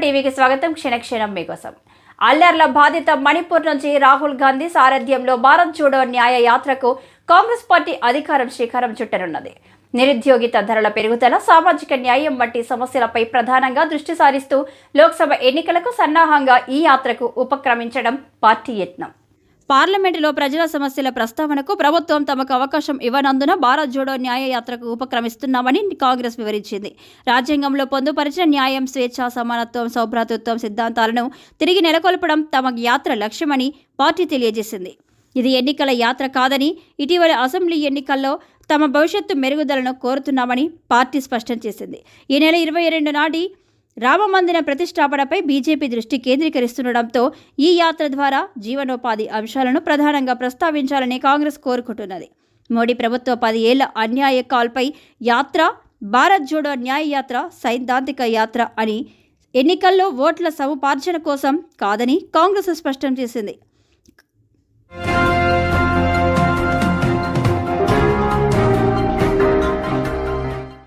టీవీకి స్వాగతం. క్షణక్షణం మీకోసం. అల్లర్ల బాధిత మణిపూర్ నుంచి రాహుల్ గాంధీ సారథ్యంలో భారత్ జోడో న్యాయ యాత్రకు కాంగ్రెస్ పార్టీ అధికారం శ్రీకారం చుట్టనున్నది. నిరుద్యోగిత ధరల పెరుగుదల, సామాజిక న్యాయం వంటి సమస్యలపై ప్రధానంగా దృష్టి సారిస్తూ లోక్సభ ఎన్నికలకు సన్నాహంగా ఈ యాత్రకు ఉపక్రమించడం పార్టీ యత్నం. పార్లమెంటులో ప్రజల సమస్యల ప్రస్తావనకు ప్రభుత్వం తమకు అవకాశం ఇవ్వనందున భారత్ జోడో న్యాయ యాత్రకు ఉపక్రమిస్తున్నామని కాంగ్రెస్ వివరించింది. రాజ్యాంగంలో పొందుపరిచిన న్యాయం, స్వేచ్ఛ, సమానత్వం, సౌభ్రాతృత్వం సిద్ధాంతాలను తిరిగి నెలకొల్పడం తమ యాత్ర లక్ష్యమని పార్టీ తెలియజేసింది. ఇది ఎన్నికల యాత్ర కాదని, ఇటీవల అసెంబ్లీ ఎన్నికల్లో తమ భవిష్యత్తు మెరుగుదలను కోరుతున్నామని పార్టీ స్పష్టం చేసింది. ఈ నెల 22 నాటి రామమందిర ప్రతిష్టాపనపై బీజేపీ దృష్టి కేంద్రీకరిస్తుండటంతో ఈ యాత్ర ద్వారా జీవనోపాధి అంశాలను ప్రధానంగా ప్రస్తావించాలని కాంగ్రెస్ కోరుకుంటున్నది. మోడీ ప్రభుత్వ 10 ఏళ్ల అన్యాయ కాల్పై యాత్ర భారత్ జోడో న్యాయ యాత్ర సైద్ధాంతిక యాత్ర అని, ఎన్నికల్లో ఓట్ల సముపార్జన కోసం కాదని కాంగ్రెస్ స్పష్టం చేసింది.